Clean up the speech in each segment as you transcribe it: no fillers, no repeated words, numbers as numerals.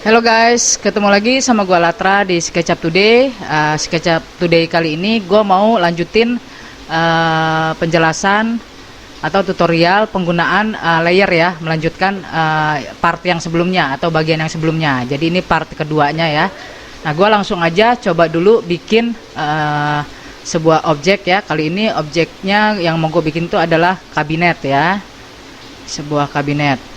Halo guys, ketemu lagi sama gua Latra di SketchUp Today. SketchUp Today kali ini gua mau lanjutin penjelasan atau tutorial penggunaan layer ya, melanjutkan part yang sebelumnya atau bagian yang sebelumnya. Jadi ini part keduanya ya. Nah, gua langsung aja coba dulu bikin sebuah objek ya. Kali ini objeknya yang mau gue bikin itu adalah kabinet ya, sebuah kabinet.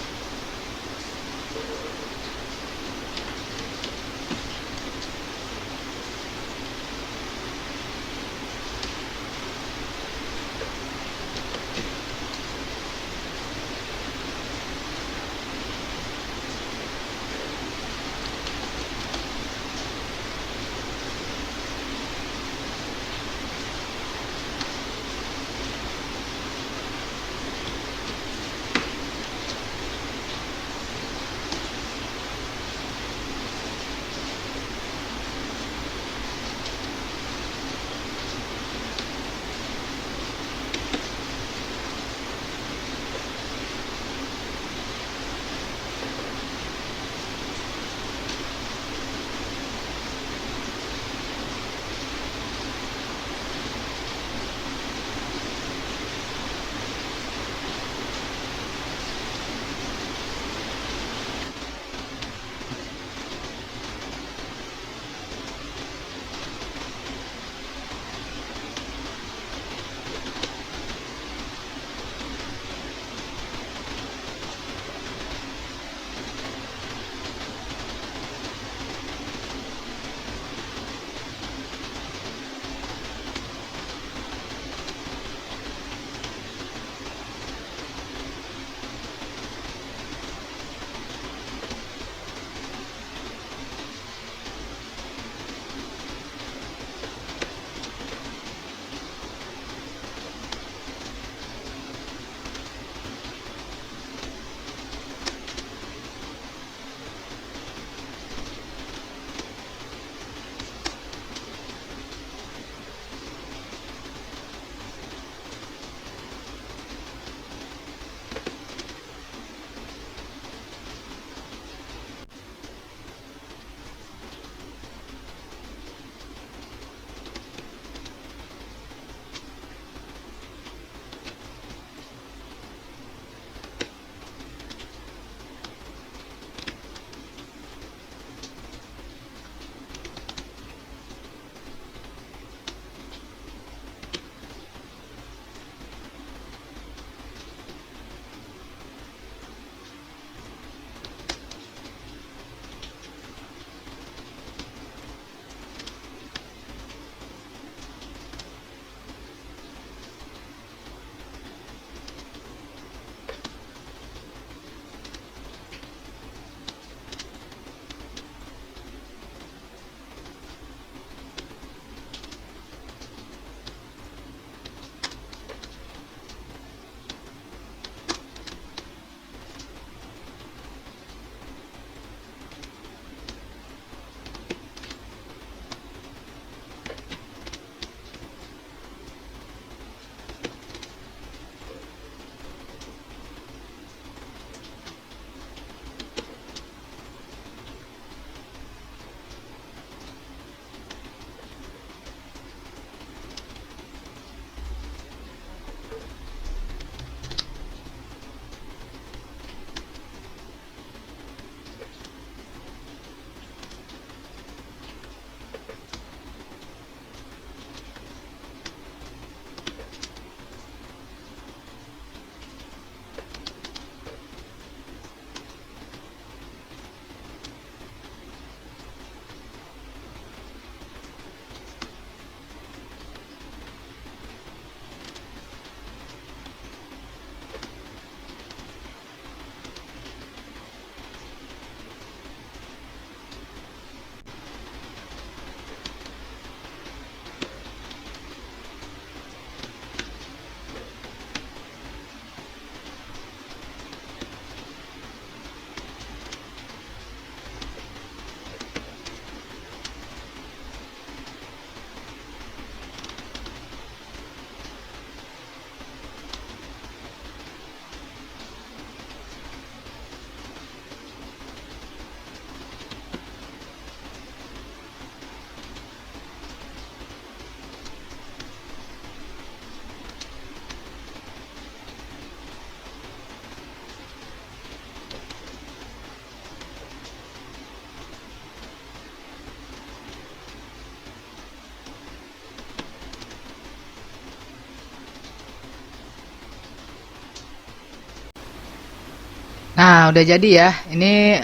Nah, udah jadi ya. Ini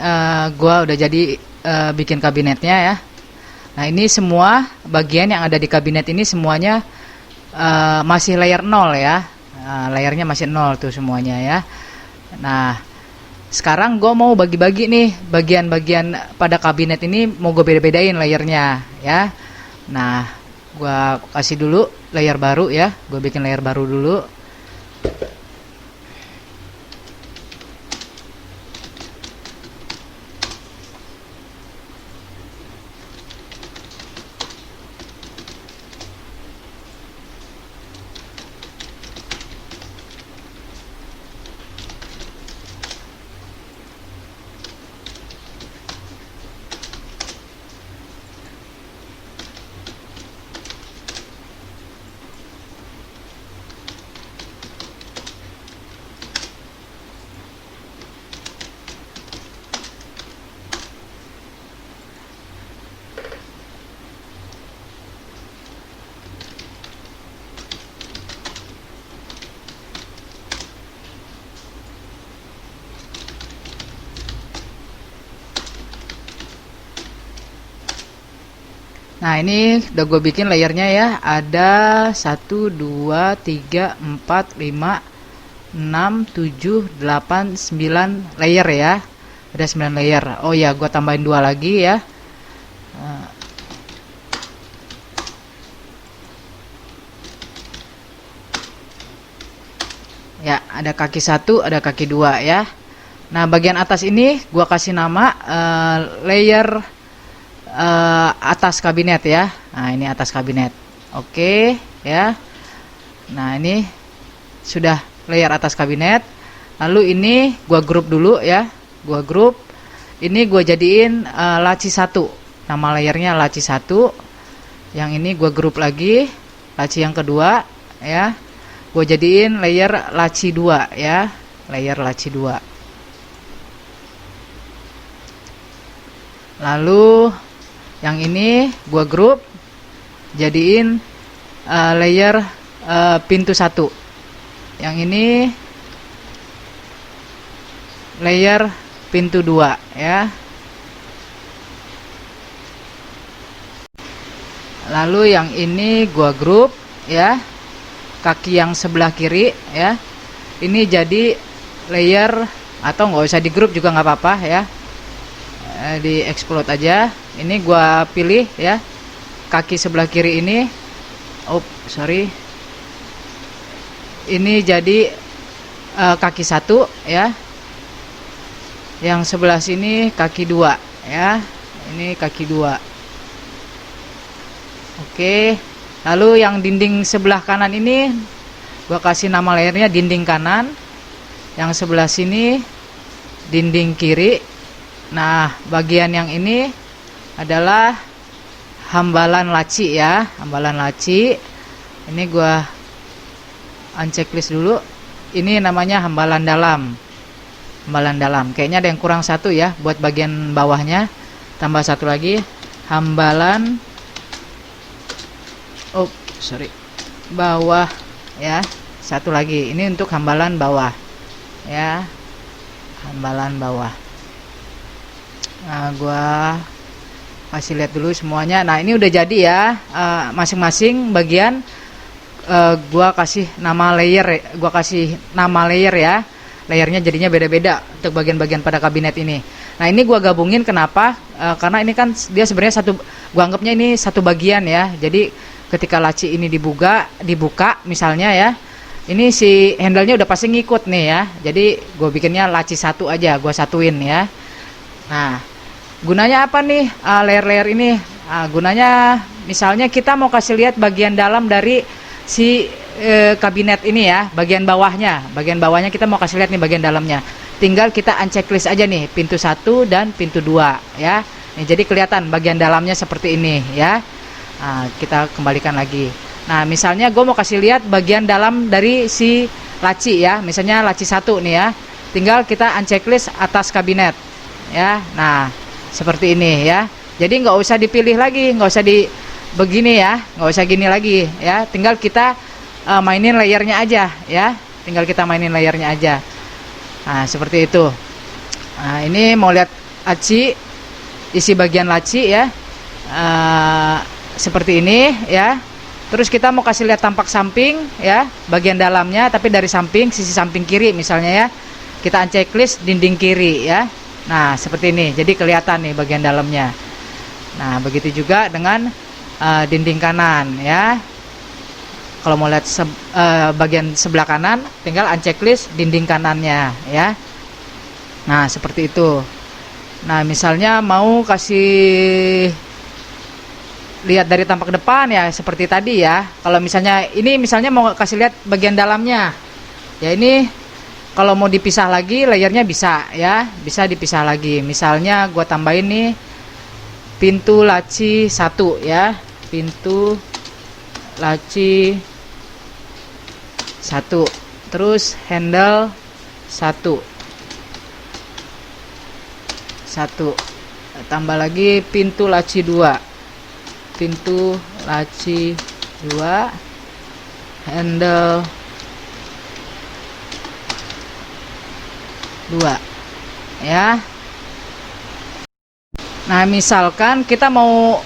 gua udah jadi bikin kabinetnya ya. Nah, ini semua bagian yang ada di kabinet ini semuanya masih layer 0 ya. Layernya masih 0 tuh semuanya ya. Nah, sekarang gue mau bagi-bagi nih bagian-bagian pada kabinet ini, mau gue beda-bedain layernya ya. Nah, gue kasih dulu layer baru ya. Gue bikin layer baru dulu. Nah, ini udah gue bikin layernya ya. Ada 1, 2, 3, 4, 5, 6, 7, 8, 9 layer ya. Ada 9 layer. Oh ya, gue tambahin 2 lagi ya. Ya, ada kaki 1, ada kaki 2 ya. Nah, bagian atas ini gue kasih nama layer atas kabinet ya. Nah, ini atas kabinet. Oke ya. Nah, ini sudah layer atas kabinet. Lalu ini gua grup dulu ya. Gua grup. Ini gua jadiin laci 1. Nama layernya laci 1. Yang ini gua grup lagi. Laci yang kedua ya. Gua jadiin layer laci 2 ya. Layer laci 2. Lalu yang ini gua grup jadiin layer pintu 1. Yang ini layer pintu 2 ya. Lalu yang ini gua grup ya. Kaki yang sebelah kiri ya. Ini jadi layer, atau nggak usah di grup juga nggak apa-apa ya. Di explode aja. Ini gua pilih ya, kaki sebelah kiri ini. Oh sorry, ini jadi kaki 1 ya. Yang sebelah sini kaki 2 ya. Ini kaki 2. Oke. Lalu yang dinding sebelah kanan ini gua kasih nama layernya dinding kanan. Yang sebelah sini dinding kiri. Nah, bagian yang ini adalah hambalan laci ya, hambalan laci. Ini gua unchecklist dulu. Ini namanya hambalan dalam. Hambalan dalam. Kayaknya ada yang kurang 1 ya buat bagian bawahnya. Tambah 1 lagi. Hambalan bawah ya. 1 lagi. Ini untuk hambalan bawah. Ya. Hambalan bawah. Nah, gua kasih lihat dulu semuanya. Nah, ini udah jadi ya. Masing-masing bagian gua kasih nama layer. Gua kasih nama layer ya. Layernya jadinya beda-beda untuk bagian-bagian pada kabinet ini. Nah, ini gua gabungin kenapa? Karena ini kan dia sebenarnya gua anggapnya ini satu bagian ya. Jadi ketika laci ini dibuka misalnya ya. Ini si handle-nya udah pasti ngikut nih ya. Jadi gua bikinnya laci 1 aja, gua satuin ya. Nah, gunanya apa nih layer-layer ini? Gunanya misalnya kita mau kasih lihat bagian dalam dari si kabinet ini ya, bagian bawahnya. Bagian bawahnya kita mau kasih lihat nih bagian dalamnya. Tinggal kita unchecklist aja nih, pintu 1 dan pintu 2 ya. Nih, jadi kelihatan bagian dalamnya seperti ini ya. Kita kembalikan lagi. Nah, misalnya gue mau kasih lihat bagian dalam dari si laci ya. Misalnya laci 1 nih ya. Tinggal kita unchecklist atas kabinet ya. Nah, seperti ini ya. Jadi nggak usah dipilih lagi, nggak usah di begini ya, nggak usah gini lagi ya. Tinggal kita mainin layernya aja ya. Tinggal kita mainin layernya aja. Nah, seperti itu. Nah, ini mau lihat laci, isi bagian laci ya. Seperti ini ya. Terus kita mau kasih lihat tampak samping ya, bagian dalamnya tapi dari samping, sisi samping kiri misalnya ya. Kita unchecklist dinding kiri ya. Nah, seperti ini. Jadi kelihatan nih bagian dalamnya. Nah, begitu juga dengan dinding kanan ya. Kalau mau lihat bagian sebelah kanan, tinggal unchecklist dinding kanannya ya. Nah, seperti itu. Nah, misalnya mau kasih lihat dari tampak depan ya seperti tadi ya. Kalau misalnya ini mau kasih lihat bagian dalamnya. Ya ini kalau mau dipisah lagi layernya bisa ya, bisa dipisah lagi. Misalnya gua tambahin nih pintu laci 1 ya. Pintu laci 1. Terus handle 1. Tambah lagi pintu laci 2. Pintu laci 2, handle 2 ya. Nah, misalkan kita mau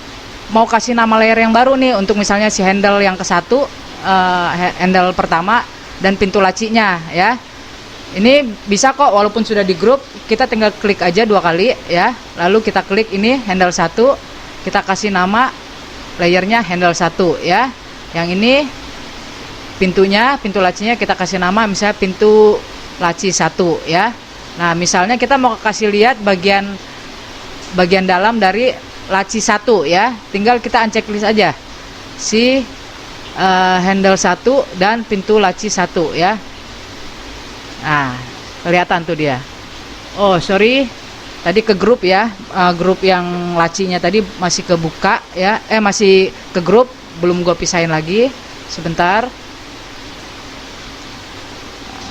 kasih nama layer yang baru nih untuk misalnya si handle yang ke-1, handle pertama dan pintu lacinya ya. Ini bisa kok walaupun sudah di grup, kita tinggal klik aja 2 kali ya. Lalu kita klik ini handle 1, kita kasih nama layernya handle 1 ya. Yang ini pintunya, pintu lacinya kita kasih nama misalnya pintu laci 1 ya. Nah, misalnya kita mau kasih lihat bagian dalam dari laci 1 ya. Tinggal kita unchecklist aja si handle 1 dan pintu laci 1 ya. Nah, kelihatan tuh dia. Oh, sorry. Tadi ke grup ya, grup yang lacinya tadi masih kebuka ya, masih ke grup, belum gue pisahin lagi, sebentar.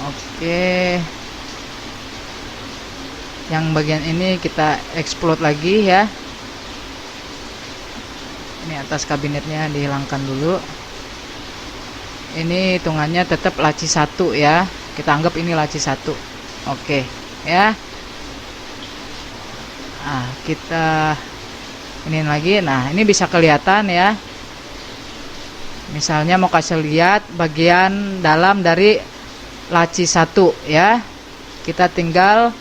Oke, yang bagian ini kita explode lagi ya. Ini atas kabinetnya dihilangkan dulu. Ini hitungannya tetap laci 1 ya, kita anggap ini laci 1. Oke ya. Nah, kita ini lagi. Nah, ini bisa kelihatan ya. Misalnya mau kasih lihat bagian dalam dari laci 1 ya. Kita tinggal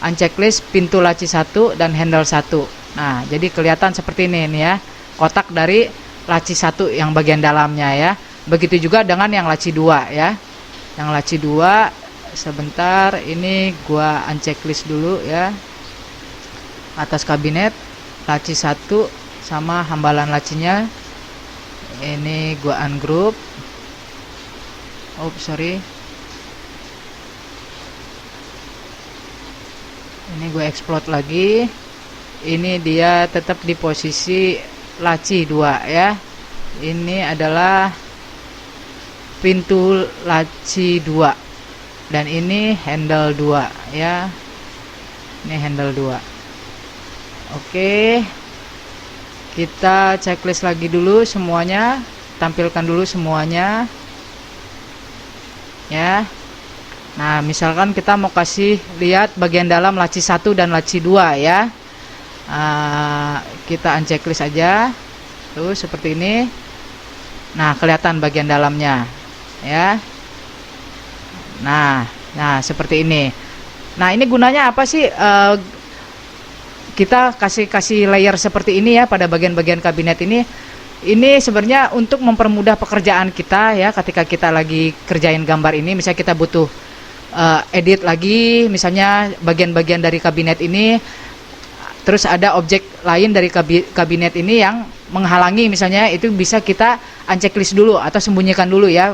unchecklist pintu laci 1 dan handle 1. Nah, jadi kelihatan seperti ini nih ya. Kotak dari laci 1 yang bagian dalamnya ya. Begitu juga dengan yang laci 2 ya. Yang laci 2 sebentar, ini gua unchecklist dulu ya. Atas kabinet laci 1 sama hambalan lacinya ini gua ungroup. Sorry, ini gue explode lagi. Ini dia tetap di posisi laci 2 ya. Ini adalah pintu laci 2 dan ini handle 2 ya. Ini handle 2. Oke, kita checklist lagi dulu semuanya, tampilkan dulu semuanya ya. Nah, misalkan kita mau kasih lihat bagian dalam laci 1 dan laci 2 ya. Kita unchecklist aja tuh seperti ini. Nah, kelihatan bagian dalamnya ya. Nah seperti ini. Nah, ini gunanya apa sih? Kita kasih layer seperti ini ya pada bagian-bagian kabinet ini. Ini sebenarnya untuk mempermudah pekerjaan kita ya, ketika kita lagi kerjain gambar ini. Misalnya kita butuh edit lagi, misalnya bagian-bagian dari kabinet ini, terus ada objek lain dari kabinet ini yang menghalangi, misalnya itu bisa kita unchecklist dulu atau sembunyikan dulu ya,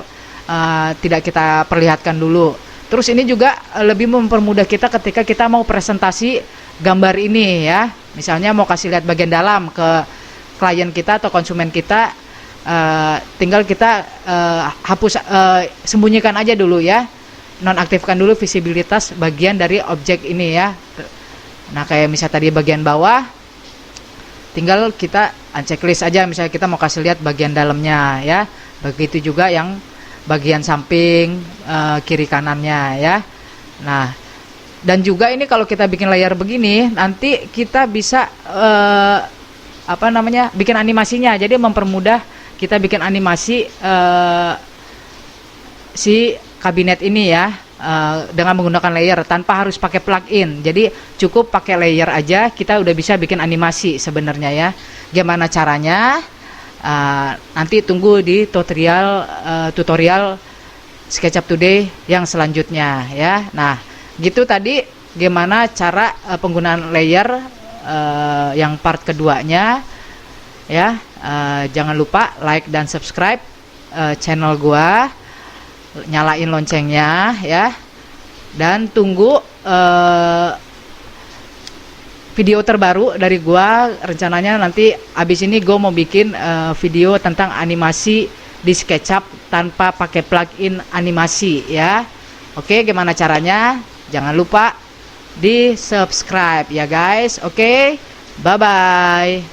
tidak kita perlihatkan dulu. Terus ini juga lebih mempermudah kita ketika kita mau presentasi gambar ini ya. Misalnya mau kasih lihat bagian dalam ke klien kita atau konsumen kita, tinggal kita hapus, sembunyikan aja dulu ya, nonaktifkan dulu visibilitas bagian dari objek ini ya. Nah, kayak misalnya tadi bagian bawah, tinggal kita unchecklist aja, misalnya kita mau kasih lihat bagian dalamnya ya. Begitu juga yang bagian samping, kiri kanannya ya. Nah, Dan juga ini kalau kita bikin layar begini, nanti kita bisa bikin animasinya. Jadi mempermudah kita bikin animasi si kabinet ini ya, dengan menggunakan layer tanpa harus pakai plugin. Jadi cukup pakai layer aja kita udah bisa bikin animasi sebenarnya ya. Gimana caranya? Nanti tunggu di tutorial SketchUp Today yang selanjutnya ya. Nah, gitu tadi gimana cara penggunaan layer yang part keduanya ya. Jangan lupa like dan subscribe channel gua, nyalain loncengnya ya, dan tunggu video terbaru dari gua. Rencananya nanti abis ini gua mau bikin video tentang animasi di SketchUp tanpa pakai plugin animasi ya. Oke, gimana caranya? Jangan lupa di subscribe ya guys. Oke, bye bye.